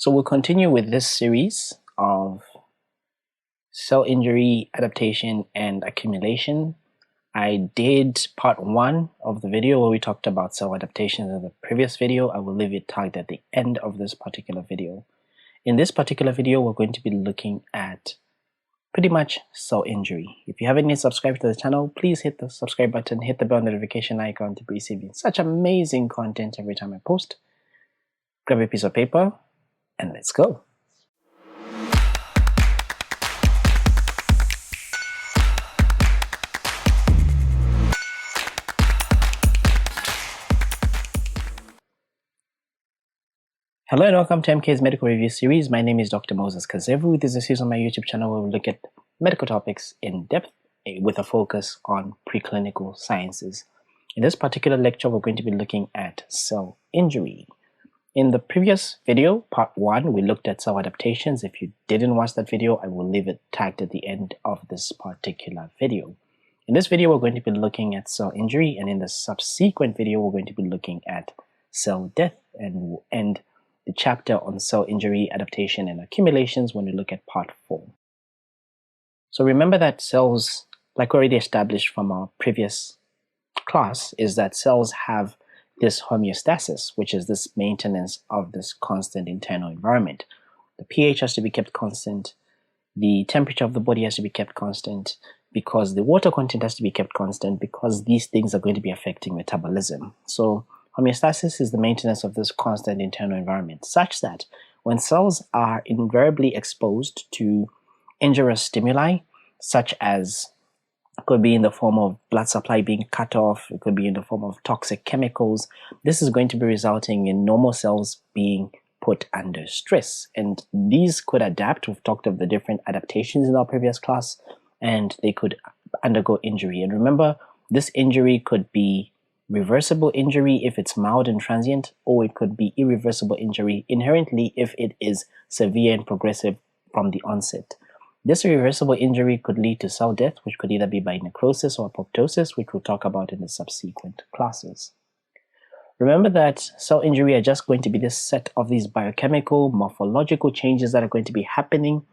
So we'll continue with this series of cell injury, adaptation, and accumulation. I did part 1 of the video where we talked about cell adaptation in the previous video. I will leave it tagged at the end of this particular video. In this particular video, we're going to be looking at pretty much cell injury. If you haven't yet subscribed to the channel, please hit the subscribe button, hit the bell notification icon to be receiving such amazing content every time I post. Grab a piece of paper and let's go. Hello and welcome to MK's Medical Review Series. My name is Dr. Moses Kazevu. This is a series on my YouTube channel where we look at medical topics in depth with a focus on preclinical sciences. In this particular lecture, we're going to be looking at cell injury. In the previous video, part 1, we looked at cell adaptations. If you didn't watch that video, I will leave it tagged at the end of this particular video. In this video, we're going to be looking at cell injury, and in the subsequent video, we're going to be looking at cell death and end the chapter on cell injury, adaptation, and accumulations when we look at part 4. So remember that cells, like already established from our previous class, is that cells have this homeostasis, which is this maintenance of this constant internal environment. The pH has to be kept constant, the temperature of the body has to be kept constant, because the water content has to be kept constant, because these things are going to be affecting metabolism. So homeostasis is the maintenance of this constant internal environment, such that when cells are invariably exposed to injurious stimuli, such as it could be in the form of blood supply being cut off, it could be in the form of toxic chemicals, this is going to be resulting in normal cells being put under stress. And these could adapt. We've talked of the different adaptations in our previous class, and they could undergo injury. And remember, this injury could be reversible injury if it's mild and transient, or it could be irreversible injury inherently if it is severe and progressive from the onset. This irreversible injury could lead to cell death, which could either be by necrosis or apoptosis, which we'll talk about in the subsequent classes. Remember that cell injury are just going to be this set of these biochemical, morphological changes that are going to be happening,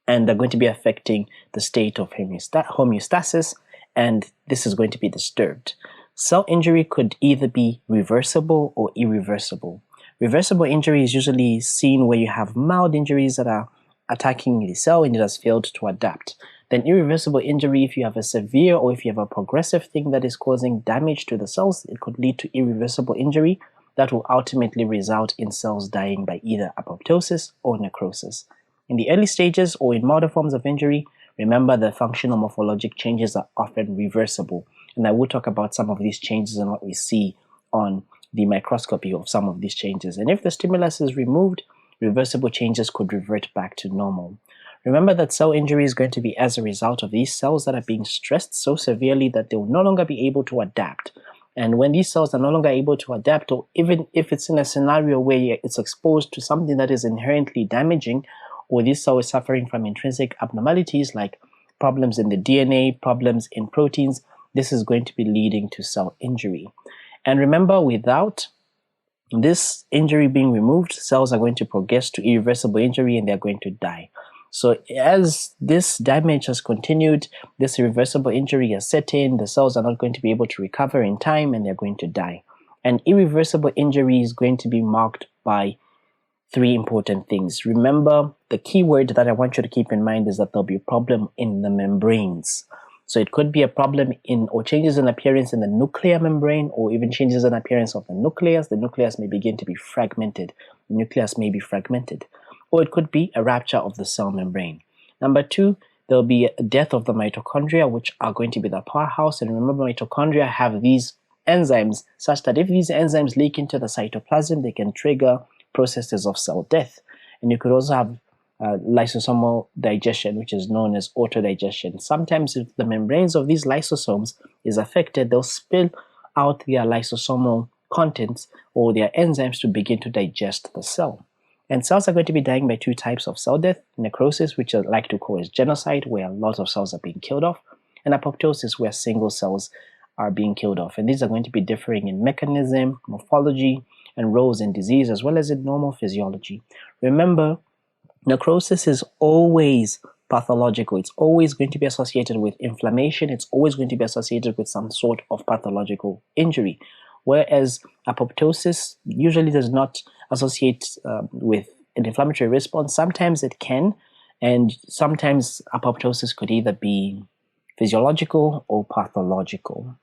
and they're going to be affecting the state of homeostasis, and this is going to be disturbed. Cell injury could either be reversible or irreversible. Reversible injury is usually seen where you have mild injuries that are attacking the cell and it has failed to adapt. Then irreversible injury, if you have a severe or if you have a progressive thing that is causing damage to the cells, it could lead to irreversible injury that will ultimately result in cells dying by either apoptosis or necrosis. In the early stages or in milder forms of injury, remember the functional morphologic changes are often reversible. And I will talk about some of these changes and what we see on the microscopy of some of these changes. And if the stimulus is removed, reversible changes could revert back to normal. Remember that cell injury is going to be as a result of these cells that are being stressed so severely that they will no longer be able to adapt. And when these cells are no longer able to adapt, or even if it's in a scenario where it's exposed to something that is inherently damaging, or this cell is suffering from intrinsic abnormalities like problems in the DNA, problems in proteins, this is going to be leading to cell injury. And remember, without this injury being removed, cells are going to progress to irreversible injury and they're going to die. So as this damage has continued, this irreversible injury has set in, the cells are not going to be able to recover in time and they're going to die. And irreversible injury is going to be marked by 3 important things. Remember, the key word that I want you to keep in mind is that there'll be a problem in the membranes. So it could be a problem in or changes in appearance in the nuclear membrane, or even changes in appearance of the nucleus. The nucleus may begin to be fragmented. The nucleus may be fragmented. Or it could be a rupture of the cell membrane. Number 2, there'll be a death of the mitochondria, which are going to be the powerhouse. And remember, mitochondria have these enzymes such that if these enzymes leak into the cytoplasm, they can trigger processes of cell death. And you could also have lysosomal digestion, which is known as autodigestion. Sometimes if the membranes of these lysosomes is affected, they'll spill out their lysosomal contents or their enzymes to begin to digest the cell. And cells are going to be dying by 2 types of cell death: necrosis, which I like to call as genocide, where a lot of cells are being killed off, and apoptosis, where single cells are being killed off. And these are going to be differing in mechanism, morphology, and roles in disease as well as in normal physiology. Remember, necrosis is always pathological. It's always going to be associated with inflammation. It's always going to be associated with some sort of pathological injury. Whereas apoptosis usually does not associate with an inflammatory response. Sometimes it can, and sometimes apoptosis could either be physiological or pathological.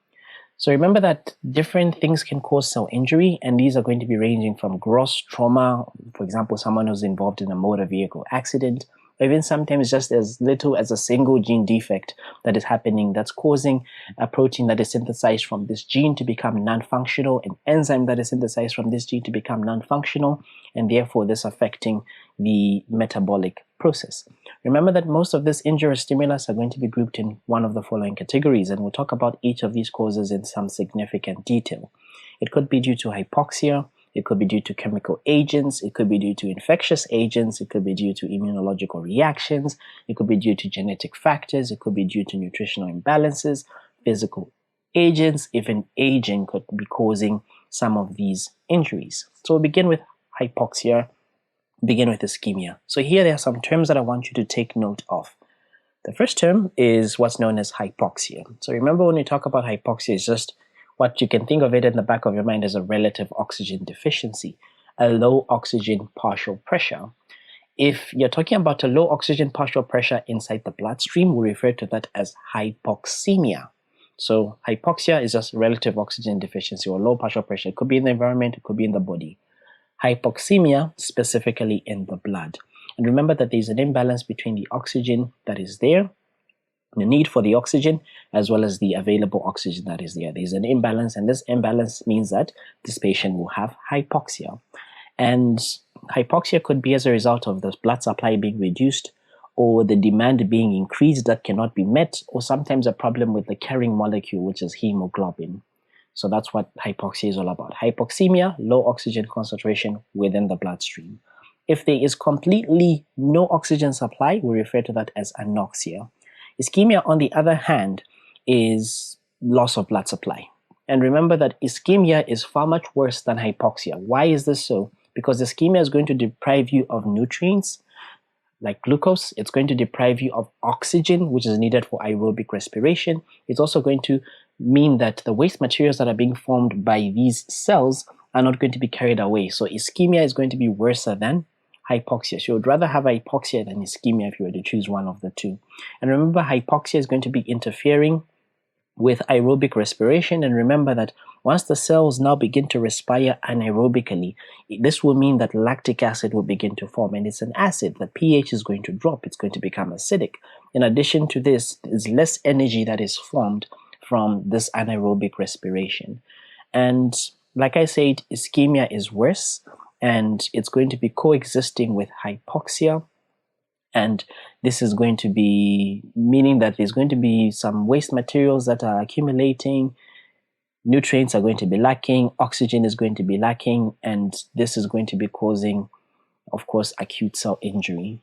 So remember that different things can cause cell injury, and these are going to be ranging from gross trauma, for example, someone who's involved in a motor vehicle accident, or even sometimes just as little as a single gene defect that is happening that's causing a protein that is synthesized from this gene to become non-functional, an enzyme that is synthesized from this gene to become non-functional, and therefore this affecting the metabolic process. Remember that most of these injurious stimulus are going to be grouped in one of the following categories, and we'll talk about each of these causes in some significant detail. It could be due to hypoxia, it could be due to chemical agents, it could be due to infectious agents, it could be due to immunological reactions, it could be due to genetic factors, it could be due to nutritional imbalances, physical agents, even aging could be causing some of these injuries. So we'll begin with hypoxia, begin with ischemia. So here there are some terms that I want you to take note of. The first term is what's known as hypoxia. So remember, when we talk about hypoxia, it's just what you can think of it in the back of your mind as a relative oxygen deficiency, a low oxygen partial pressure. If you're talking about a low oxygen partial pressure inside the bloodstream, we refer to that as hypoxemia. So hypoxia is just relative oxygen deficiency or low partial pressure. It could be in the environment, it could be in the body. Hypoxemia specifically in the blood. And remember that there's an imbalance between the oxygen that is there, the need for the oxygen, as well as the available oxygen that is there. There's an imbalance, and this imbalance means that this patient will have hypoxia. And hypoxia could be as a result of the blood supply being reduced, or the demand being increased that cannot be met, or sometimes a problem with the carrying molecule, which is hemoglobin. So that's what hypoxia is all about. Hypoxemia, low oxygen concentration within the bloodstream. If there is completely no oxygen supply, we refer to that as anoxia. Ischemia, on the other hand, is loss of blood supply. And remember that ischemia is far much worse than hypoxia. Why is this so? Because ischemia is going to deprive you of nutrients like glucose. It's going to deprive you of oxygen, which is needed for aerobic respiration. It's also going to mean that the waste materials that are being formed by these cells are not going to be carried away. So ischemia is going to be worse than hypoxia. So you would rather have hypoxia than ischemia if you were to choose one of the two. And remember, hypoxia is going to be interfering with aerobic respiration. And remember that once the cells now begin to respire anaerobically, this will mean that lactic acid will begin to form, and it's an acid. The pH is going to drop. It's going to become acidic. In addition to this, there's less energy that is formed from this anaerobic respiration. And like I said, ischemia is worse, and it's going to be coexisting with hypoxia. And this is going to be meaning that there's going to be some waste materials that are accumulating, nutrients are going to be lacking, oxygen is going to be lacking, and this is going to be causing, of course, acute cell injury.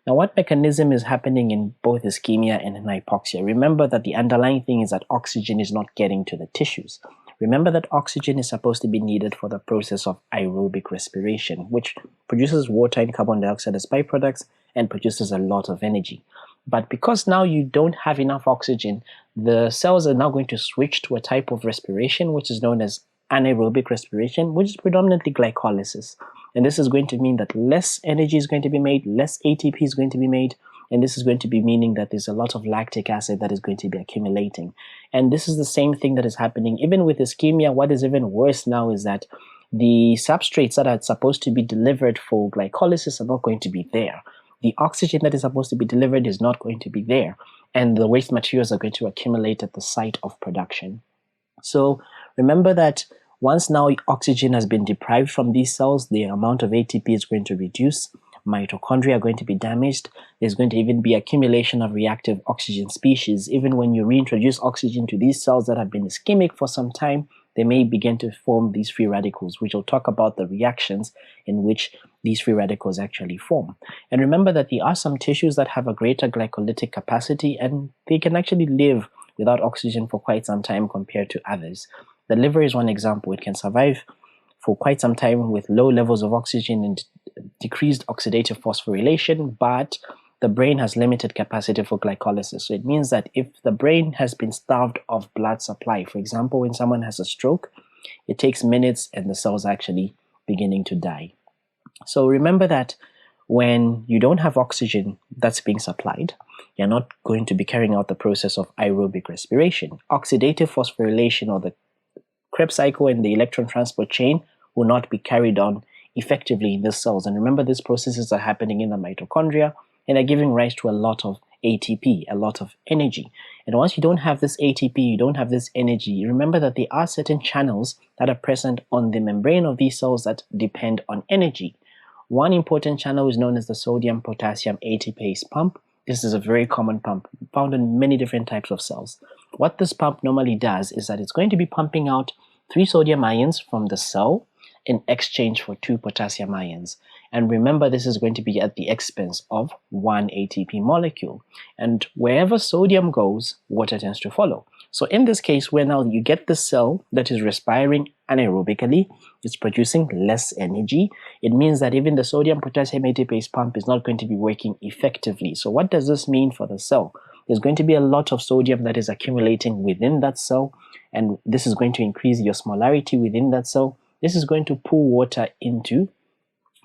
Now, what mechanism is happening in both ischemia and in hypoxia? Remember that the underlying thing is that oxygen is not getting to the tissues. Remember that oxygen is supposed to be needed for the process of aerobic respiration, which produces water and carbon dioxide as byproducts and produces a lot of energy. But because now you don't have enough oxygen, the cells are now going to switch to a type of respiration which is known as anaerobic respiration, which is predominantly glycolysis. And this is going to mean that less energy is going to be made, less ATP is going to be made, and this is going to be meaning that there's a lot of lactic acid that is going to be accumulating. And this is the same thing that is happening even with ischemia. What is even worse now is that the substrates that are supposed to be delivered for glycolysis are not going to be there. The oxygen that is supposed to be delivered is not going to be there, and the waste materials are going to accumulate at the site of production. So remember that once now oxygen has been deprived from these cells, the amount of ATP is going to reduce, mitochondria are going to be damaged, there's going to even be accumulation of reactive oxygen species. Even when you reintroduce oxygen to these cells that have been ischemic for some time, they may begin to form these free radicals, which will talk about the reactions in which these free radicals actually form. And remember that there are some tissues that have a greater glycolytic capacity, and they can actually live without oxygen for quite some time compared to others. The liver is one example. It can survive for quite some time with low levels of oxygen and decreased oxidative phosphorylation, but the brain has limited capacity for glycolysis. So it means that if the brain has been starved of blood supply, for example, when someone has a stroke, it takes minutes and the cells are actually beginning to die. So remember that when you don't have oxygen that's being supplied, you're not going to be carrying out the process of aerobic respiration. Oxidative phosphorylation, or the Krebs cycle and the electron transport chain, will not be carried on effectively in the cells. And remember, these processes are happening in the mitochondria and are giving rise to a lot of ATP, a lot of energy. And once you don't have this ATP, you don't have this energy, remember that there are certain channels that are present on the membrane of these cells that depend on energy. One important channel is known as the sodium-potassium ATPase pump. This is a very common pump found in many different types of cells. What this pump normally does is that it's going to be pumping out 3 sodium ions from the cell in exchange for 2 potassium ions. And remember, this is going to be at the expense of 1 ATP molecule. And wherever sodium goes, water tends to follow. So in this case, where now you get the cell that is respiring anaerobically, it's producing less energy. It means that even the sodium-potassium ATPase pump is not going to be working effectively. So what does this mean for the cell? There's going to be a lot of sodium that is accumulating within that cell, and this is going to increase the osmolarity within that cell. This is going to pull water into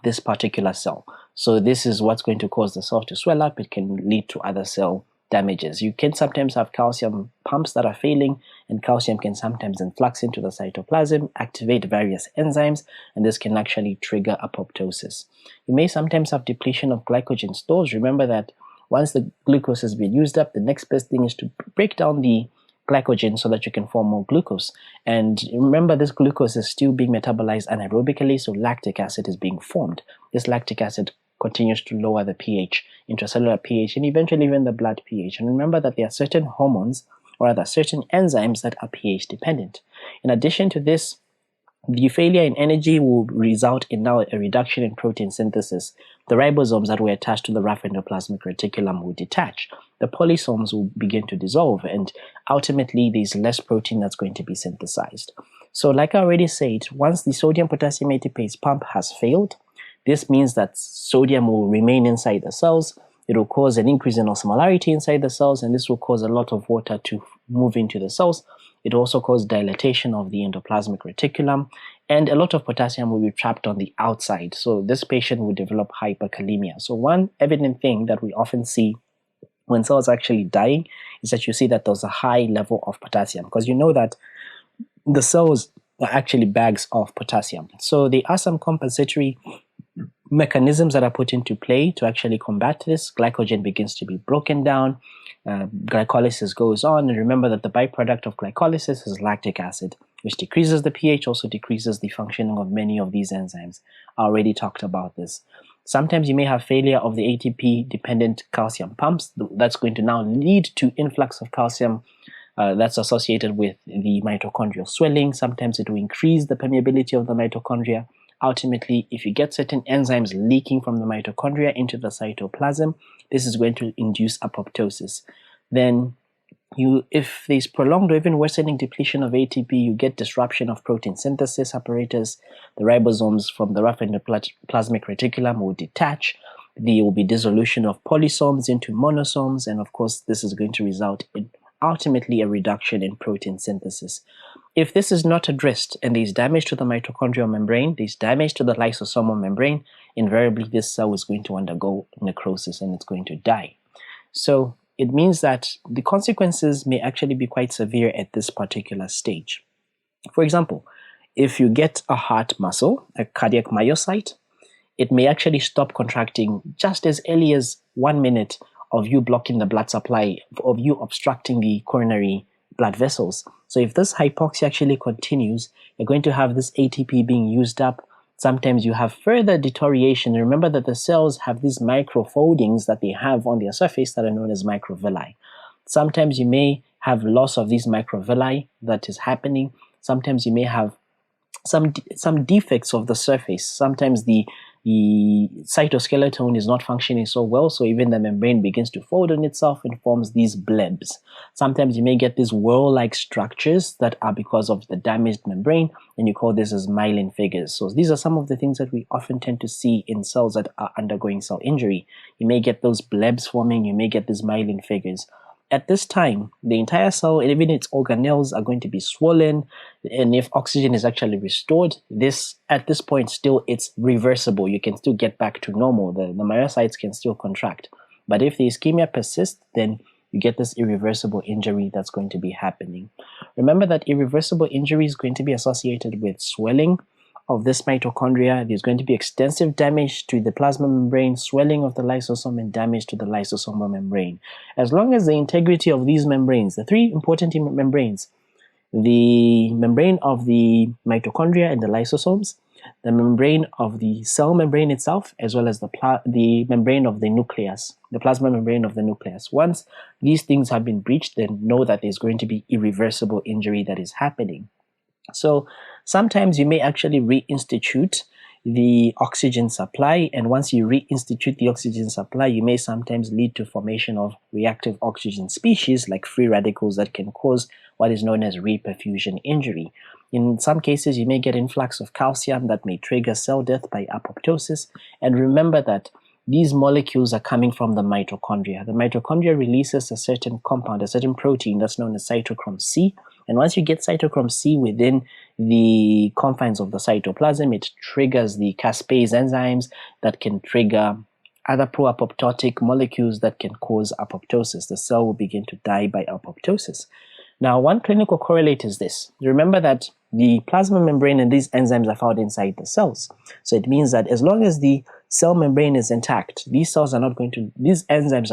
this particular cell. So this is what's going to cause the cell to swell up. It can lead to other cell damages. You can sometimes have calcium pumps that are failing, and calcium can sometimes influx into the cytoplasm, activate various enzymes, and this can actually trigger apoptosis. You may sometimes have depletion of glycogen stores. Remember that once the glucose has been used up, the next best thing is to break down the glycogen so that you can form more glucose. And remember, this glucose is still being metabolized anaerobically, so lactic acid is being formed. This lactic acid continues to lower the pH, intracellular pH, and eventually even the blood pH. And remember that there are certain hormones, or rather certain enzymes, that are pH dependent. In addition to this, the failure in energy will result in now a reduction in protein synthesis. The ribosomes that were attached to the rough endoplasmic reticulum will detach. The polysomes will begin to dissolve, and ultimately there's less protein that's going to be synthesized. So like I already said, once the sodium-potassium ATPase pump has failed, this means that sodium will remain inside the cells. It will cause an increase in osmolarity inside the cells, and this will cause a lot of water to move into the cells. It also causes dilatation of the endoplasmic reticulum, and a lot of potassium will be trapped on the outside. So this patient will develop hyperkalemia. So one evident thing that we often see when cells are actually dying is that you see that there's a high level of potassium, because you know that the cells are actually bags of potassium. So there are some compensatory mechanisms that are put into play to actually combat this. Glycogen begins to be broken down, glycolysis goes on, and remember that the byproduct of glycolysis is lactic acid, which decreases the pH, also decreases the functioning of many of these enzymes. I already talked about this. Sometimes you may have failure of the ATP-dependent calcium pumps. That's going to now lead to influx of calcium that's associated with the mitochondrial swelling. Sometimes it will increase the permeability of the mitochondria. Ultimately, if you get certain enzymes leaking from the mitochondria into the cytoplasm, this is going to induce apoptosis. Then if there's prolonged or even worsening depletion of ATP, you get disruption of protein synthesis apparatus. The ribosomes from the rough endoplasmic reticulum will detach. There will be dissolution of polysomes into monosomes, and of course, this is going to result in ultimately a reduction in protein synthesis. If this is not addressed and there's damage to the mitochondrial membrane, there's damage to the lysosomal membrane, invariably this cell is going to undergo necrosis and it's going to die. So it means that the consequences may actually be quite severe at this particular stage. For example, if you get a heart muscle, a cardiac myocyte, it may actually stop contracting just as early as 1 minute of you blocking the blood supply, of you obstructing the coronary blood vessels. So if this hypoxia actually continues, you're going to have this ATP being used up. Sometimes you have further deterioration. Remember that the cells have these microfoldings that they have on their surface that are known as microvilli. Sometimes you may have loss of these microvilli that is happening. Sometimes you may have some defects of the surface. Sometimes the the cytoskeleton is not functioning so well, so even the membrane begins to fold on itself and forms these blebs. Sometimes you may get these whorl-like structures that are because of the damaged membrane, and you call this as myelin figures. So these are some of the things that we often tend to see in cells that are undergoing cell injury. You may get those blebs forming, you may get these myelin figures. At this time, the entire cell and even its organelles are going to be swollen, and if oxygen is actually restored, at this point still it's reversible. You can still get back to normal. The myocytes can still contract. But if the ischemia persists, then you get this irreversible injury that's going to be happening. Remember that irreversible injury is going to be associated with swelling of this mitochondria. There's going to be extensive damage to the plasma membrane, swelling of the lysosome, and damage to the lysosomal membrane. As long as the integrity of these membranes, the three important membranes, the membrane of the mitochondria and the lysosomes, the membrane of the cell membrane itself, as well as the membrane of the nucleus, the plasma membrane of the nucleus. Once these things have been breached, then know that there's going to be irreversible injury that is happening. So sometimes you may actually reinstitute the oxygen supply, and once you reinstitute the oxygen supply, you may sometimes lead to formation of reactive oxygen species like free radicals that can cause what is known as reperfusion injury. In some cases, you may get influx of calcium that may trigger cell death by apoptosis, and remember that these molecules are coming from the mitochondria. The mitochondria releases a certain compound, a certain protein that's known as cytochrome C. And once you get cytochrome C within the confines of the cytoplasm, it triggers the caspase enzymes that can trigger other pro-apoptotic molecules that can cause apoptosis. The cell will begin to die by apoptosis. Now, one clinical correlate is this. Remember that the plasma membrane and these enzymes are found inside the cells. So it means that as long as the cell membrane is intact, these enzymes are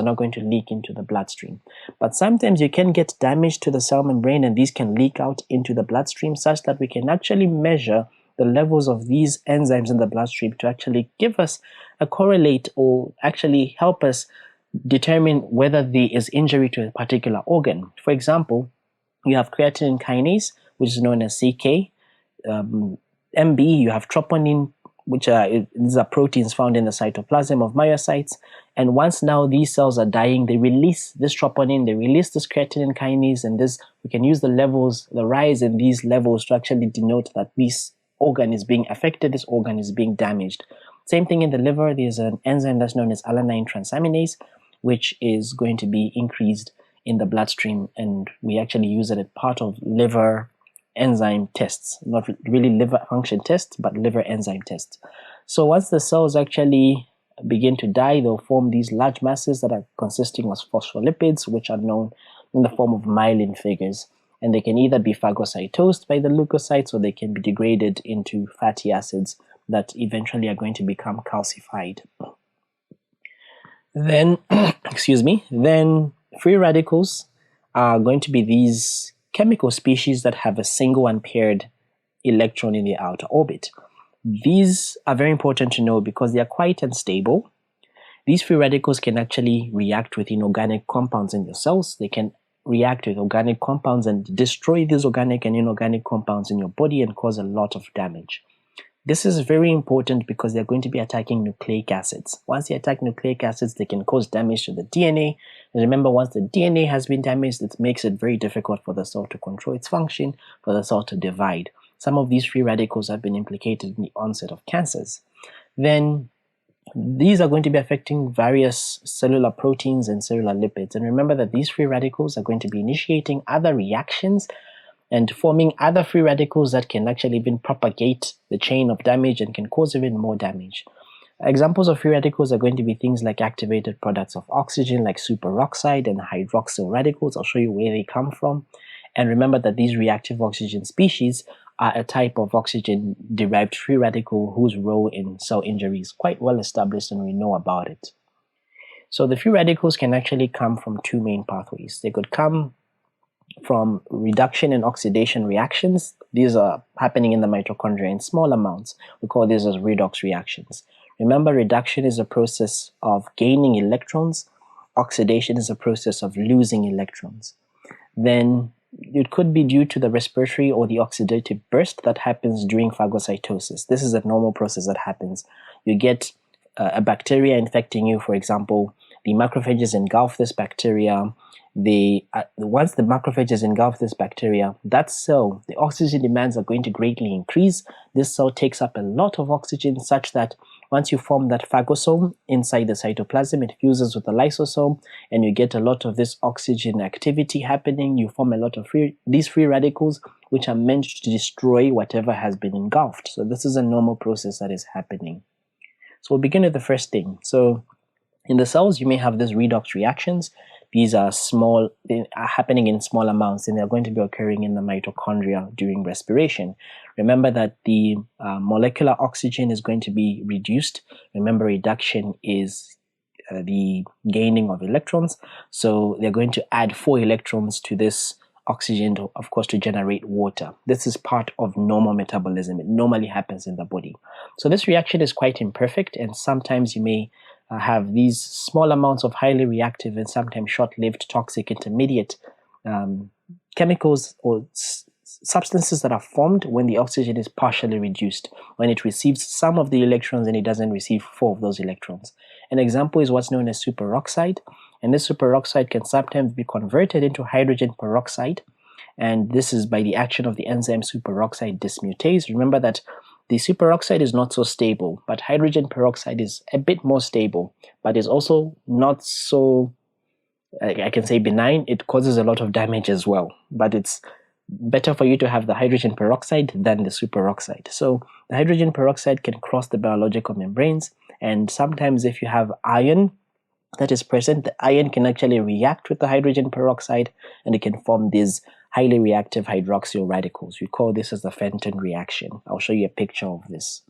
not going to leak into the bloodstream. But sometimes you can get damage to the cell membrane and these can leak out into the bloodstream, such that we can actually measure the levels of these enzymes in the bloodstream to actually give us a correlate, or actually help us determine whether there is injury to a particular organ. For example, you have creatine kinase, which is known as CK. MB, you have troponin, which these are proteins found in the cytoplasm of myocytes. And once now these cells are dying, they release this troponin, they release this creatine kinase, and we can use the levels, the rise in these levels to actually denote that this organ is being affected, this organ is being damaged. Same thing in the liver. There's an enzyme that's known as alanine transaminase, which is going to be increased in the bloodstream, and we actually use it as part of liver enzyme tests, not really liver function tests, but liver enzyme tests. So once the cells actually begin to die, they'll form these large masses that are consisting of phospholipids, which are known in the form of myelin figures, and they can either be phagocytosed by the leukocytes, or they can be degraded into fatty acids that eventually are going to become calcified. Then, then free radicals are going to be these chemical species that have a single unpaired electron in the outer orbit. These are very important to know because they are quite unstable. These free radicals can actually react with inorganic compounds in your cells. They can react with organic compounds and destroy these organic and inorganic compounds in your body and cause a lot of damage. This is very important because they're going to be attacking nucleic acids. Once they attack nucleic acids, they can cause damage to the DNA. And remember, once the DNA has been damaged, it makes it very difficult for the cell to control its function, for the cell to divide. Some of these free radicals have been implicated in the onset of cancers. Then these are going to be affecting various cellular proteins and cellular lipids. And remember that these free radicals are going to be initiating other reactions and forming other free radicals that can actually even propagate the chain of damage and can cause even more damage. Examples of free radicals are going to be things like activated products of oxygen, like superoxide and hydroxyl radicals. I'll show you where they come from. And remember that these reactive oxygen species are a type of oxygen-derived free radical whose role in cell injury is quite well established and we know about it. So the free radicals can actually come from two main pathways. They could come from reduction and oxidation reactions. These are happening in the mitochondria in small amounts. We call these as redox reactions. Remember, reduction is a process of gaining electrons. Oxidation is a process of losing electrons. Then it could be due to the respiratory or the oxidative burst that happens during phagocytosis. This is a normal process that happens. You get a bacteria infecting you, for example. The macrophages engulf this bacteria. Once the macrophages engulf this bacteria, that cell, the oxygen demands are going to greatly increase. This cell takes up a lot of oxygen, such that once you form that phagosome inside the cytoplasm, it fuses with the lysosome, and you get a lot of this oxygen activity happening. You form a lot of these free radicals, which are meant to destroy whatever has been engulfed. So this is a normal process that is happening. So we'll begin with the first thing. So in the cells, you may have these redox reactions. These are small, they are happening in small amounts, and they're going to be occurring in the mitochondria during respiration. Remember that the molecular oxygen is going to be reduced. Remember, reduction is the gaining of electrons. So they're going to add 4 electrons to this oxygen, of course, to generate water. This is part of normal metabolism. It normally happens in the body. So this reaction is quite imperfect, and sometimes you may have these small amounts of highly reactive and sometimes short-lived toxic intermediate chemicals or substances that are formed when the oxygen is partially reduced, when it receives some of the electrons and it doesn't receive 4 of those electrons. An example is what's known as superoxide, and this superoxide can sometimes be converted into hydrogen peroxide, and this is by the action of the enzyme superoxide dismutase. Remember that the superoxide is not so stable, but hydrogen peroxide is a bit more stable, but is also not so, I can say, benign. It causes a lot of damage as well, but it's better for you to have the hydrogen peroxide than the superoxide. So the hydrogen peroxide can cross the biological membranes, and sometimes if you have iron that is present, the iron can actually react with the hydrogen peroxide, and it can form these highly reactive hydroxyl radicals. We call this as the Fenton reaction. I'll show you a picture of this.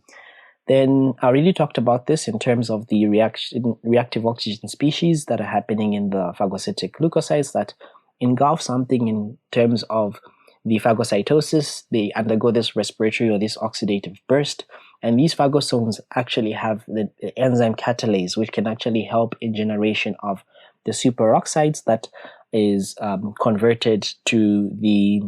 Then I already talked about this in terms of the reactive oxygen species that are happening in the phagocytic leukocytes that engulf something in terms of the phagocytosis. They undergo this respiratory or this oxidative burst, and these phagosomes actually have the enzyme catalase, which can actually help in generation of the superoxides that is converted to the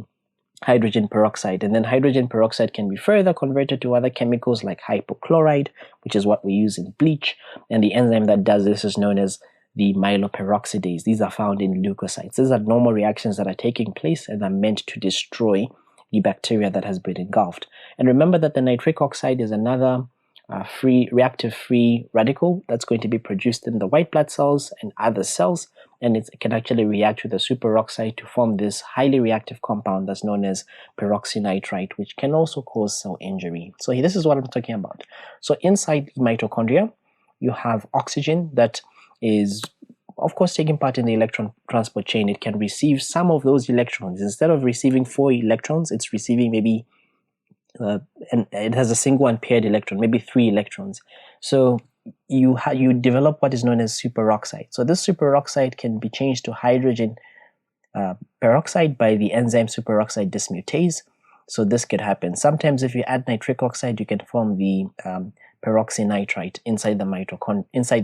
hydrogen peroxide, and then hydrogen peroxide can be further converted to other chemicals like hypochlorite, which is what we use in bleach, and the enzyme that does this is known as the myeloperoxidase. These are found in leukocytes. These are normal reactions that are taking place and are meant to destroy the bacteria that has been engulfed. And remember that the nitric oxide is another reactive free radical that's going to be produced in the white blood cells and other cells, and it can actually react with the superoxide to form this highly reactive compound that's known as peroxynitrite, which can also cause cell injury. So this is what I'm talking about. So inside the mitochondria, you have oxygen that is, of course, taking part in the electron transport chain. It can receive some of those electrons. Instead of receiving 4 electrons, it's receiving maybe and it has a single unpaired electron, maybe 3 electrons. So you develop what is known as superoxide. So this superoxide can be changed to hydrogen peroxide by the enzyme superoxide dismutase. So this could happen. Sometimes if you add nitric oxide, you can form the peroxynitrite inside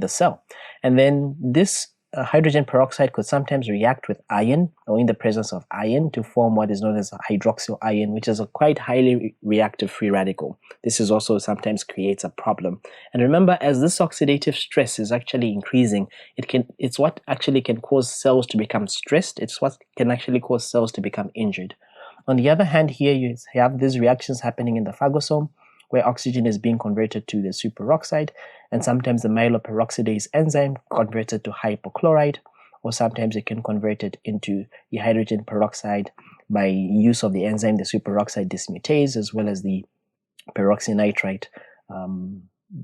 the cell. And then this hydrogen peroxide could sometimes react with iron, or in the presence of iron, to form what is known as hydroxyl iron, which is a quite highly reactive free radical. This is also sometimes creates a problem. And remember, as this oxidative stress is actually increasing, it's what actually can cause cells to become stressed. It's what can actually cause cells to become injured. On the other hand, here you have these reactions happening in the phagosome, where oxygen is being converted to the superoxide, and sometimes the myeloperoxidase enzyme converted to hypochlorite, or sometimes it can convert it into the hydrogen peroxide by use of the enzyme, the superoxide dismutase, as well as the peroxynitrite,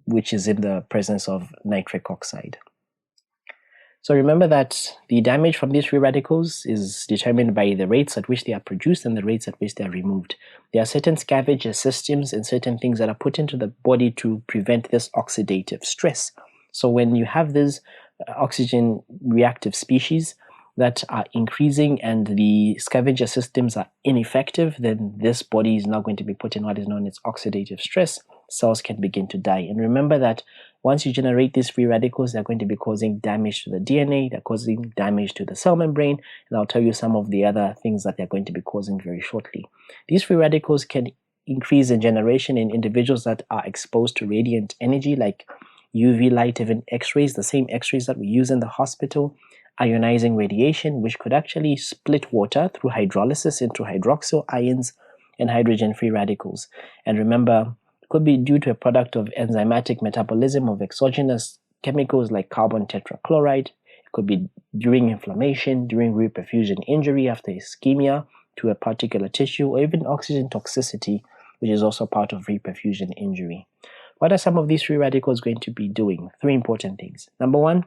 which is in the presence of nitric oxide. So remember that the damage from these free radicals is determined by the rates at which they are produced and the rates at which they are removed. There are certain scavenger systems and certain things that are put into the body to prevent this oxidative stress. So when you have this oxygen reactive species that are increasing and the scavenger systems are ineffective, then this body is now going to be put in what is known as oxidative stress. Cells can begin to die. And remember that Once you generate these free radicals, they're going to be causing damage to the DNA, they're causing damage to the cell membrane, and I'll tell you some of the other things that they're going to be causing very shortly. These free radicals can increase in generation in individuals that are exposed to radiant energy like UV light, even X-rays, the same X-rays that we use in the hospital, ionizing radiation, which could actually split water through hydrolysis into hydroxyl ions and hydrogen free radicals. And remember, it could be due to a product of enzymatic metabolism of exogenous chemicals like carbon tetrachloride. It could be during inflammation, during reperfusion injury after ischemia to a particular tissue, or even oxygen toxicity, which is also part of reperfusion injury. What are some of these free radicals going to be doing? 3 important things. Number 1,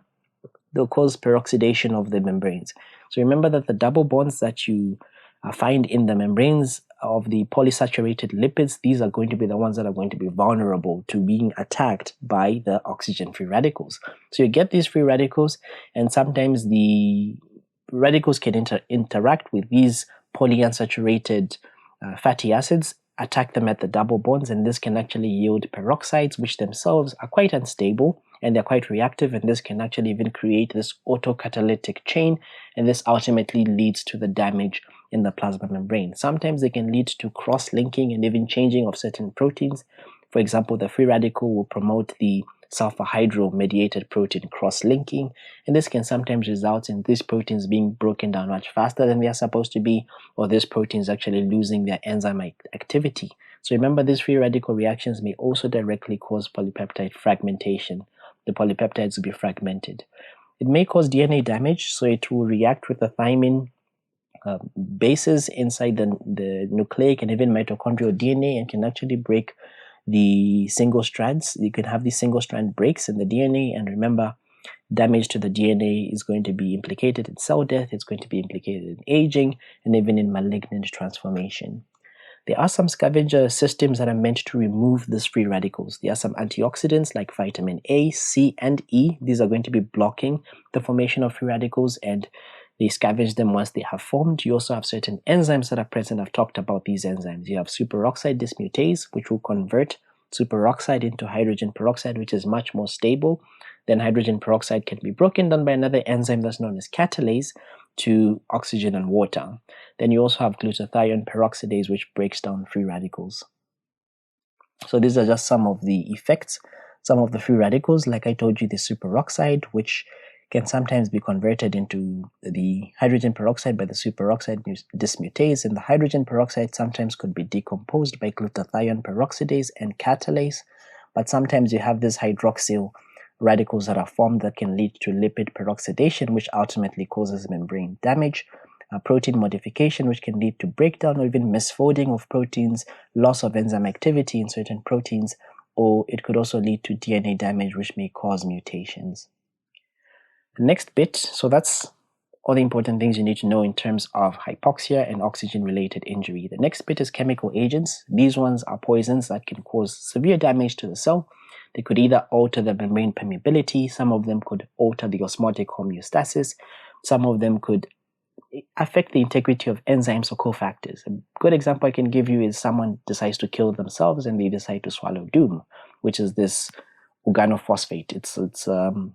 they'll cause peroxidation of the membranes. So remember that the double bonds that you find in the membranes of the polysaturated lipids, these are going to be the ones that are going to be vulnerable to being attacked by the oxygen free radicals. So you get these free radicals, and sometimes the radicals can interact with these polyunsaturated fatty acids, attack them at the double bonds, and this can actually yield peroxides, which themselves are quite unstable and they're quite reactive, and this can actually even create this autocatalytic chain, and this ultimately leads to the damage in the plasma membrane. Sometimes they can lead to cross-linking and even changing of certain proteins. For example, the free radical will promote the sulfur hydro-mediated protein cross-linking, and this can sometimes result in these proteins being broken down much faster than they are supposed to be, or these proteins actually losing their enzyme activity. So remember, these free radical reactions may also directly cause polypeptide fragmentation. The polypeptides will be fragmented. It may cause DNA damage, so it will react with the thymine bases inside the nucleic and even mitochondrial DNA, and can actually break the single strands. You can have these single strand breaks in the DNA, and remember, damage to the DNA is going to be implicated in cell death, it's going to be implicated in aging, and even in malignant transformation. There are some scavenger systems that are meant to remove these free radicals. There are some antioxidants like vitamin A, C, and E. These are going to be blocking the formation of free radicals, and they scavenge them once they have formed. You also have certain enzymes that are present. I've talked about these enzymes. You have superoxide dismutase, which will convert superoxide into hydrogen peroxide, which is much more stable. Then hydrogen peroxide can be broken down by another enzyme that's known as catalase to oxygen and water. Then you also have glutathione peroxidase, which breaks down free radicals. So these are just some of the effects. Some of the free radicals, like I told you, the superoxide, which can sometimes be converted into the hydrogen peroxide by the superoxide dismutase, and the hydrogen peroxide sometimes could be decomposed by glutathione peroxidase and catalase, but sometimes you have these hydroxyl radicals that are formed that can lead to lipid peroxidation, which ultimately causes membrane damage, protein modification, which can lead to breakdown or even misfolding of proteins, loss of enzyme activity in certain proteins, or it could also lead to DNA damage, which may cause mutations. The next bit, so that's all the important things you need to know in terms of hypoxia and oxygen-related injury. The next bit is chemical agents. These ones are poisons that can cause severe damage to the cell. They could either alter the membrane permeability, some of them could alter the osmotic homeostasis, some of them could affect the integrity of enzymes or cofactors. A good example I can give you is someone decides to kill themselves and they decide to swallow doom, which is this organophosphate. It's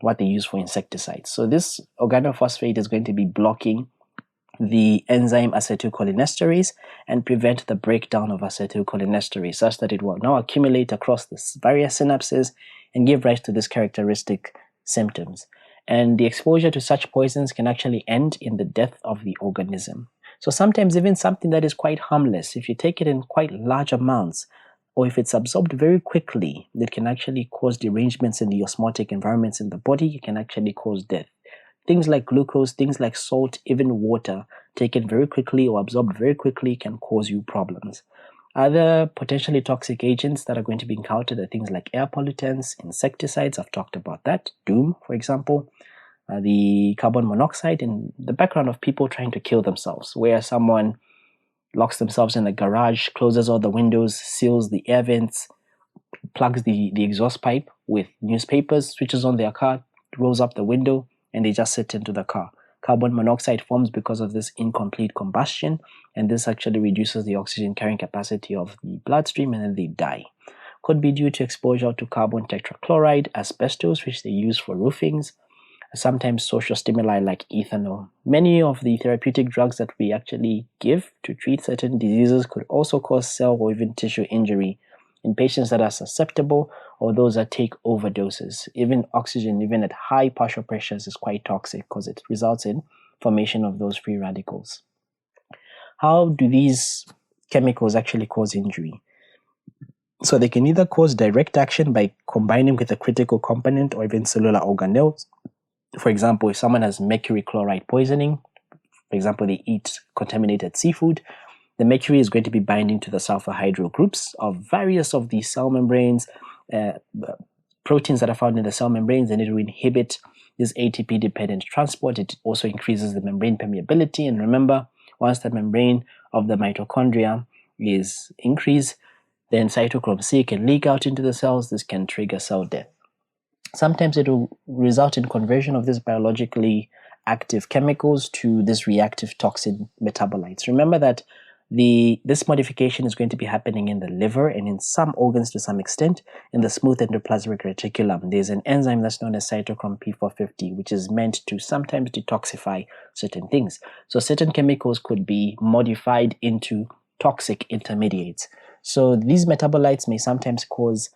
what they use for insecticides. So this organophosphate is going to be blocking the enzyme acetylcholinesterase and prevent the breakdown of acetylcholinesterase, such that it will now accumulate across the various synapses and give rise to this characteristic symptoms. And the exposure to such poisons can actually end in the death of the organism. So sometimes even something that is quite harmless, if you take it in quite large amounts, or if it's absorbed very quickly, it can actually cause derangements in the osmotic environments in the body. It can actually cause death. Things like glucose, things like salt, even water, taken very quickly or absorbed very quickly can cause you problems. Other potentially toxic agents that are going to be encountered are things like air pollutants, insecticides, I've talked about that, doom, for example, the carbon monoxide, in the background of people trying to kill themselves, where someone locks themselves in a garage, closes all the windows, seals the air vents, plugs the exhaust pipe with newspapers, switches on their car, rolls up the window, and they just sit into the car. Carbon monoxide forms because of this incomplete combustion, and this actually reduces the oxygen carrying capacity of the bloodstream, and then they die. could be due to exposure to carbon tetrachloride, asbestos, which they use for roofings, sometimes social stimuli like ethanol. Many of the therapeutic drugs that we actually give to treat certain diseases could also cause cell or even tissue injury in patients that are susceptible or those that take overdoses. Even oxygen, even at high partial pressures, is quite toxic because it results in formation of those free radicals. How do these chemicals actually cause injury? So they can either cause direct action by combining with a critical component or even cellular organelles. For example, if someone has mercury chloride poisoning, for example, they eat contaminated seafood, the mercury is going to be binding to the sulfur hydro groups of various of the cell membranes, proteins that are found in the cell membranes, and it will inhibit this ATP-dependent transport. It also increases the membrane permeability. And remember, once the membrane of the mitochondria is increased, then cytochrome C can leak out into the cells. This can trigger cell death. Sometimes it will result in conversion of these biologically active chemicals to this reactive toxin metabolites. Remember that this modification is going to be happening in the liver and in some organs to some extent in the smooth endoplasmic reticulum. There's an enzyme that's known as cytochrome P450, which is meant to sometimes detoxify certain things. So certain chemicals could be modified into toxic intermediates. So these metabolites may sometimes cause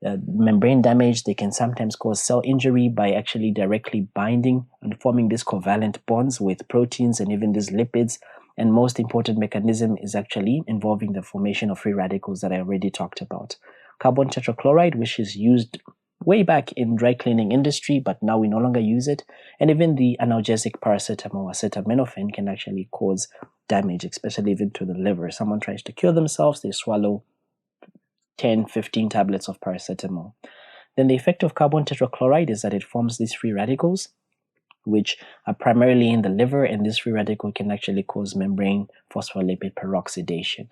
membrane damage. They can sometimes cause cell injury by actually directly binding and forming these covalent bonds with proteins and even these lipids. And most important mechanism is actually involving the formation of free radicals that I already talked about. Carbon tetrachloride, which is used way back in dry cleaning industry, but now we no longer use it. And even the analgesic paracetamol, acetaminophen, can actually cause damage, especially even to the liver. Someone tries to kill themselves, they swallow 10, 15 tablets of paracetamol. Then the effect of carbon tetrachloride is that it forms these free radicals, which are primarily in the liver, and this free radical can actually cause membrane phospholipid peroxidation.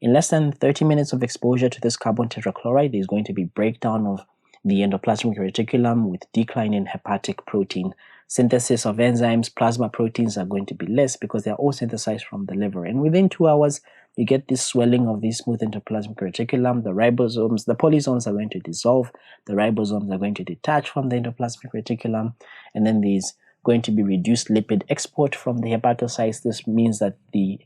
In less than 30 minutes of exposure to this carbon tetrachloride, there's going to be breakdown of the endoplasmic reticulum with decline in hepatic protein. Synthesis of enzymes, plasma proteins are going to be less because they're all synthesized from the liver. And within 2 hours, you get this swelling of the smooth endoplasmic reticulum. The ribosomes, the polysomes are going to dissolve. The ribosomes are going to detach from the endoplasmic reticulum. And then there's going to be reduced lipid export from the hepatocytes. This means that the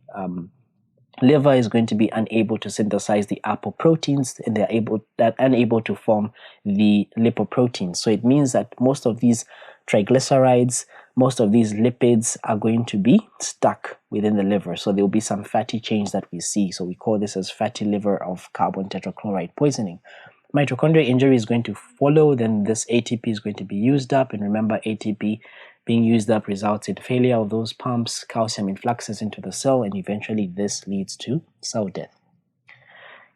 liver is going to be unable to synthesize the apoproteins, and they're unable to form the lipoproteins. So it means that most of these triglycerides, most of these lipids are going to be stuck within the liver. So there will be some fatty change that we see. So we call this as fatty liver of carbon tetrachloride poisoning. Mitochondrial injury is going to follow, then this ATP is going to be used up. And remember, ATP being used up results in failure of those pumps, calcium influxes into the cell, and eventually this leads to cell death.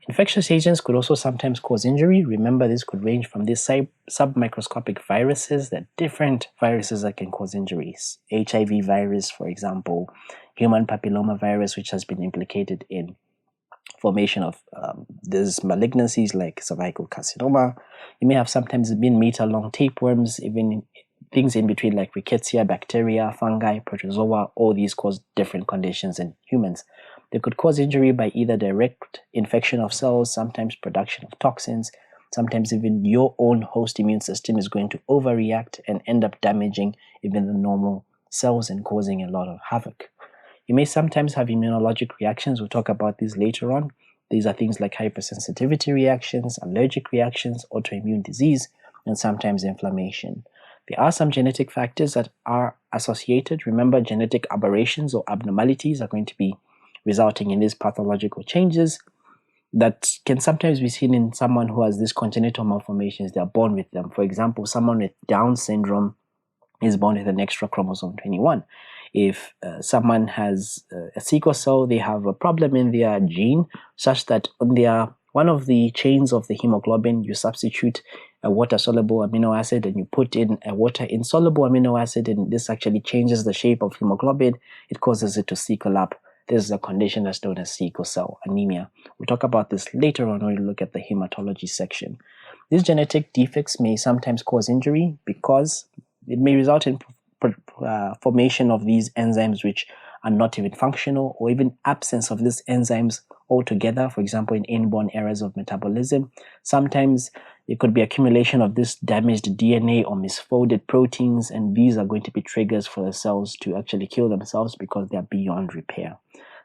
Infectious agents could also sometimes cause injury. Remember, this could range from these submicroscopic viruses, that different viruses that can cause injuries. HIV virus, for example, human papilloma virus, which has been implicated in formation of these malignancies like cervical carcinoma. You may have sometimes been meter-long tapeworms, even things in between like rickettsia, bacteria, fungi, protozoa. All these cause different conditions in humans. They could cause injury by either direct infection of cells, sometimes production of toxins, sometimes even your own host immune system is going to overreact and end up damaging even the normal cells and causing a lot of havoc. You may sometimes have immunologic reactions. We'll talk about these later on. These are things like hypersensitivity reactions, allergic reactions, autoimmune disease, and sometimes inflammation. There are some genetic factors that are associated. Remember, genetic aberrations or abnormalities are going to be resulting in these pathological changes that can sometimes be seen in someone who has these congenital malformations. They're born with them. For example, someone with Down syndrome is born with an extra chromosome 21. If someone has a sickle cell, they have a problem in their gene such that on one of the chains of the hemoglobin, you substitute a water-soluble amino acid and you put in a water-insoluble amino acid, and this actually changes the shape of hemoglobin. It causes it to sickle up. This is a condition that's known as sickle cell anemia. We'll talk about this later on when we look at the hematology section. These genetic defects may sometimes cause injury because it may result in formation of these enzymes which are not even functional, or even absence of these enzymes altogether, for example, in inborn errors of metabolism. Sometimes it could be accumulation of this damaged DNA or misfolded proteins, and these are going to be triggers for the cells to actually kill themselves because they are beyond repair.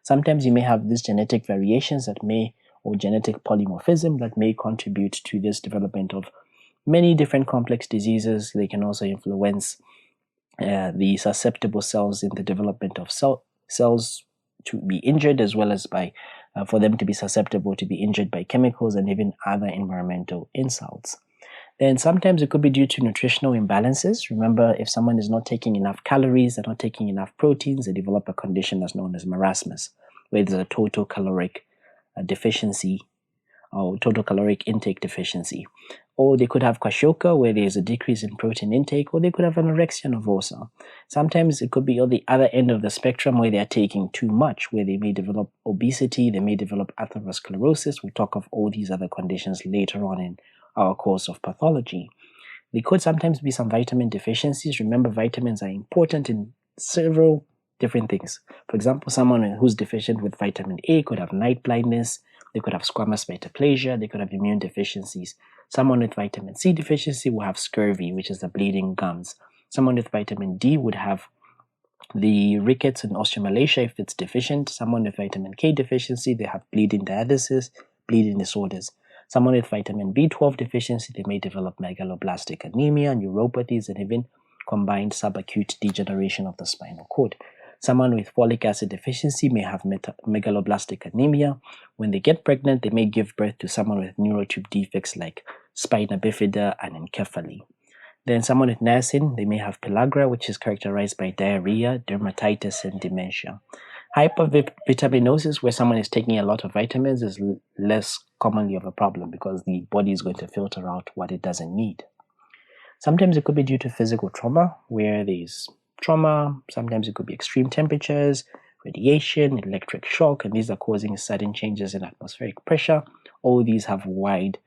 Sometimes you may have these genetic variations or genetic polymorphism that may contribute to this development of many different complex diseases. They can also influence the susceptible cells in the development of cells to be injured, as well as for them to be susceptible to be injured by chemicals and even other environmental insults. Then sometimes it could be due to nutritional imbalances. Remember, if someone is not taking enough calories, they're not taking enough proteins, they develop a condition that's known as marasmus, where there's a total caloric deficiency or total caloric intake deficiency. Or they could have kwashiorkor, where there's a decrease in protein intake, or they could have anorexia nervosa. Sometimes it could be on the other end of the spectrum, where they're taking too much, where they may develop obesity, they may develop atherosclerosis. We'll talk of all these other conditions later on in our course of pathology. There could sometimes be some vitamin deficiencies. Remember, vitamins are important in several different things. For example, someone who's deficient with vitamin A could have night blindness, they could have squamous metaplasia, they could have immune deficiencies. Someone with vitamin C deficiency will have scurvy, which is the bleeding gums. Someone with vitamin D would have the rickets and osteomalacia if it's deficient. Someone with vitamin K deficiency, they have bleeding diathesis, bleeding disorders. Someone with vitamin B12 deficiency, they may develop megaloblastic anemia, neuropathies, and even combined subacute degeneration of the spinal cord. Someone with folic acid deficiency may have megaloblastic anemia. When they get pregnant, they may give birth to someone with neurotube defects like spina bifida and encephaly. Then someone with niacin, they may have pellagra, which is characterized by diarrhea, dermatitis, and dementia. Hypervitaminosis, where someone is taking a lot of vitamins, is less commonly of a problem because the body is going to filter out what it doesn't need. Sometimes it could be due to physical trauma, where there's trauma. Sometimes it could be extreme temperatures, radiation, electric shock, and these are causing sudden changes in atmospheric pressure. All these have wide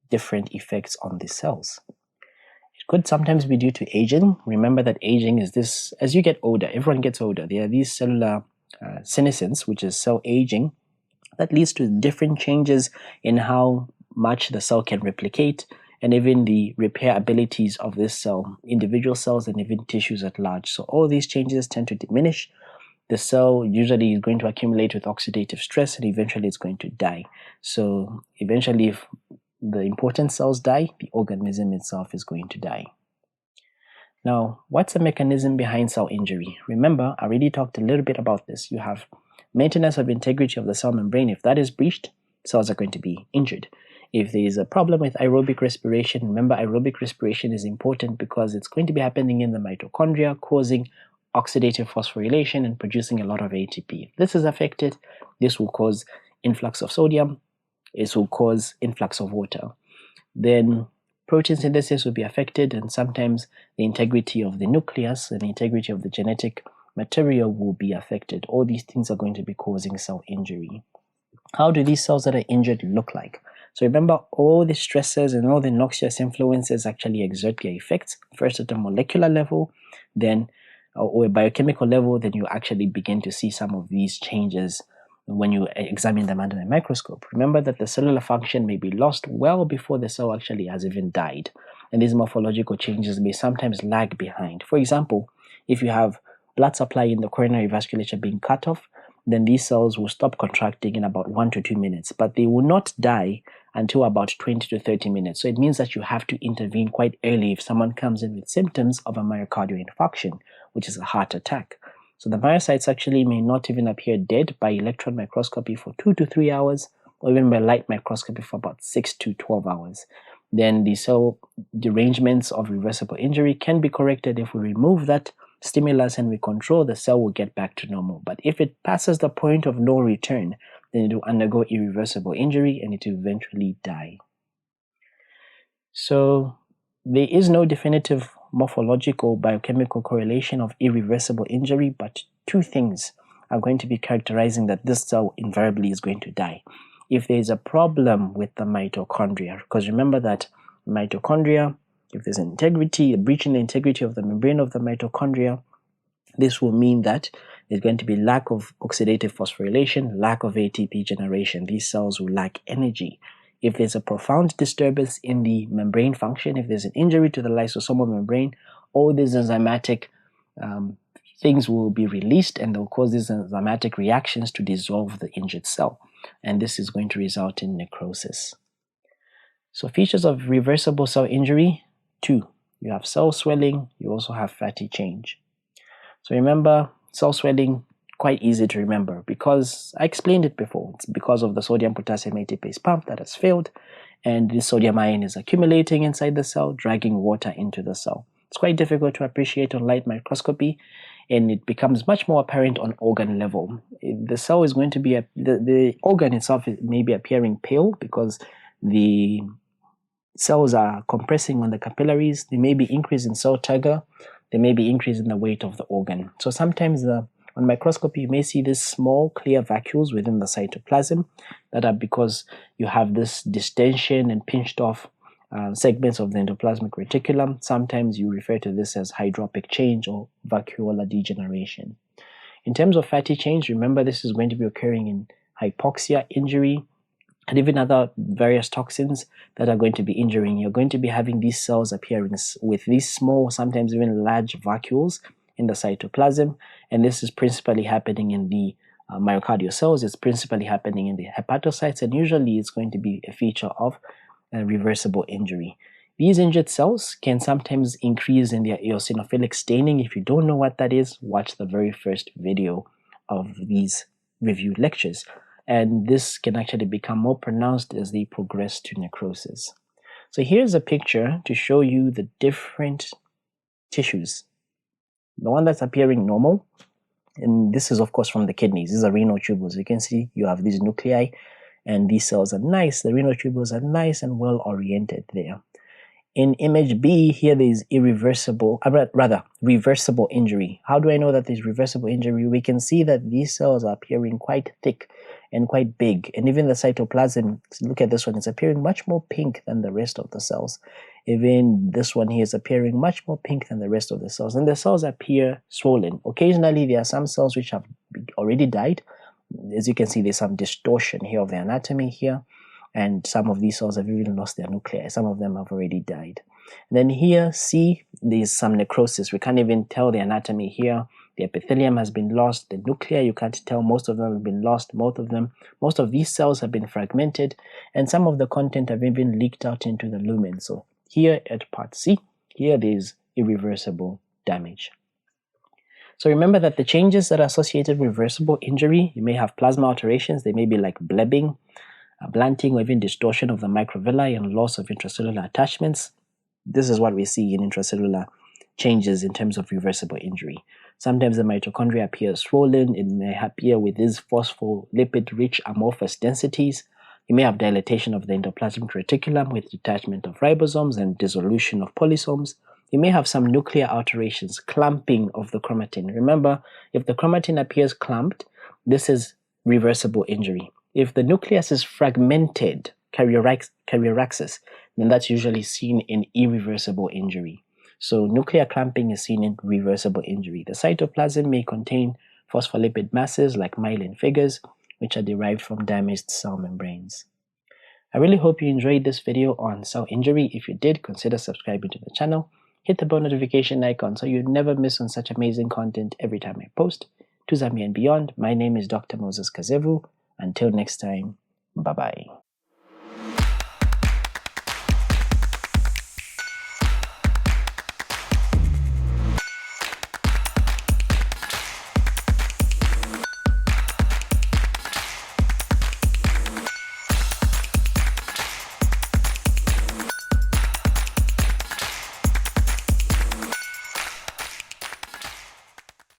different effects on the cells. It could sometimes be due to aging. Remember that aging is this, as you get older, everyone gets older, there are these cellular senescence, which is cell aging, that leads to different changes in how much the cell can replicate, and even the repair abilities of this cell, individual cells, and even tissues at large. So all these changes tend to diminish. The cell usually is going to accumulate with oxidative stress, and eventually it's going to die. So eventually, if the important cells die, the organism itself is going to die. Now, what's the mechanism behind cell injury? Remember, I already talked a little bit about this. You have maintenance of integrity of the cell membrane. If that is breached, cells are going to be injured. If there is a problem with aerobic respiration, remember aerobic respiration is important because it's going to be happening in the mitochondria, causing oxidative phosphorylation and producing a lot of ATP. If this is affected, this will cause influx of sodium, this will cause influx of water. Then protein synthesis will be affected, and sometimes the integrity of the nucleus and the integrity of the genetic material will be affected. All these things are going to be causing cell injury. How do these cells that are injured look like? So remember, all the stresses and all the noxious influences actually exert their effects, first at a molecular level, then or a biochemical level, then you actually begin to see some of these changes when you examine them under a microscope. Remember that the cellular function may be lost well before the cell actually has even died, and these morphological changes may sometimes lag behind. For example, if you have blood supply in the coronary vasculature being cut off, then these cells will stop contracting in about 1 to 2 minutes, but they will not die until about 20 to 30 minutes. So it means that you have to intervene quite early if someone comes in with symptoms of a myocardial infarction, which is a heart attack. So the myocytes actually may not even appear dead by electron microscopy for 2 to 3 hours, or even by light microscopy for about 6 to 12 hours. Then the cell derangements of reversible injury can be corrected if we remove that stimulus and we control, the cell will get back to normal. But if it passes the point of no return, then it will undergo irreversible injury and it will eventually die. So there is no definitive morphological biochemical correlation of irreversible injury, but two things are going to be characterizing that this cell invariably is going to die. If there is a problem with the mitochondria, because remember that mitochondria, if there's integrity, a breach in the integrity of the membrane of the mitochondria, this will mean that There's going to be lack of oxidative phosphorylation, lack of ATP generation. These cells will lack energy. If there's a profound disturbance in the membrane function, if there's an injury to the lysosomal membrane, all these enzymatic things will be released, and they'll cause these enzymatic reactions to dissolve the injured cell. And this is going to result in necrosis. So features of reversible cell injury: 2. You have cell swelling, you also have fatty change. So remember, cell swelling, quite easy to remember because I explained it before. It's because of the sodium potassium ATPase pump that has failed, and the sodium ion is accumulating inside the cell, dragging water into the cell. It's quite difficult to appreciate on light microscopy, and it becomes much more apparent on organ level. The cell is going to be, the organ itself may be appearing pale because the cells are compressing on the capillaries. There may be increase in cell turgor. There may be increase in the weight of the organ. So sometimes on microscopy, you may see these small clear vacuoles within the cytoplasm that are because you have this distension and pinched off segments of the endoplasmic reticulum. Sometimes you refer to this as hydropic change or vacuolar degeneration. In terms of fatty change, remember this is going to be occurring in hypoxia, injury, and even other various toxins that are going to be injuring. You're going to be having these cells appearing with these small, sometimes even large vacuoles in the cytoplasm, and this is principally happening in the myocardial cells. It's principally happening in the hepatocytes, and usually it's going to be a feature of reversible injury. These injured cells can sometimes increase in their eosinophilic staining. If you don't know what that is, watch the very first video of these review lectures. And this can actually become more pronounced as they progress to necrosis. So here's a picture to show you the different tissues. The one that's appearing normal, and this is of course from the kidneys. These are renal tubules. You can see you have these nuclei, and these cells are nice. The renal tubules are nice and well oriented there. In image B, here there is reversible injury. How do I know that there's reversible injury? We can see that these cells are appearing quite thick and quite big, and even the cytoplasm, look at this one, it's appearing much more pink than the rest of the cells. Even this one here is appearing much more pink than the rest of the cells, and the cells appear swollen. Occasionally there are some cells which have already died. As you can see, there's some distortion here of the anatomy here, and some of these cells have even lost their nuclei. Some of them have already died. And then here, see, there's some necrosis. We can't even tell the anatomy here. The epithelium has been lost. The nuclei, you can't tell. Most of them have been lost. Most of these cells have been fragmented, and some of the content have even leaked out into the lumen. So here at part C, here there's irreversible damage. So remember that the changes that are associated with reversible injury, you may have plasma alterations. They may be like blebbing, blunting, or even distortion of the microvilli and loss of intracellular attachments. This is what we see in intracellular changes in terms of reversible injury. Sometimes the mitochondria appear swollen. It may appear with these phospholipid-rich amorphous densities. You may have dilatation of the endoplasmic reticulum with detachment of ribosomes and dissolution of polysomes. You may have some nuclear alterations, clumping of the chromatin. Remember, if the chromatin appears clumped, this is reversible injury. If the nucleus is fragmented, karyoraxis, then that's usually seen in irreversible injury. So nuclear clumping is seen in reversible injury. The cytoplasm may contain phospholipid masses like myelin figures, which are derived from damaged cell membranes. I really hope you enjoyed this video on cell injury. If you did, consider subscribing to the channel. Hit the bell notification icon so you never miss on such amazing content every time I post. To Zambia and beyond, my name is Dr. Moses Kazevu. Until next time, bye-bye.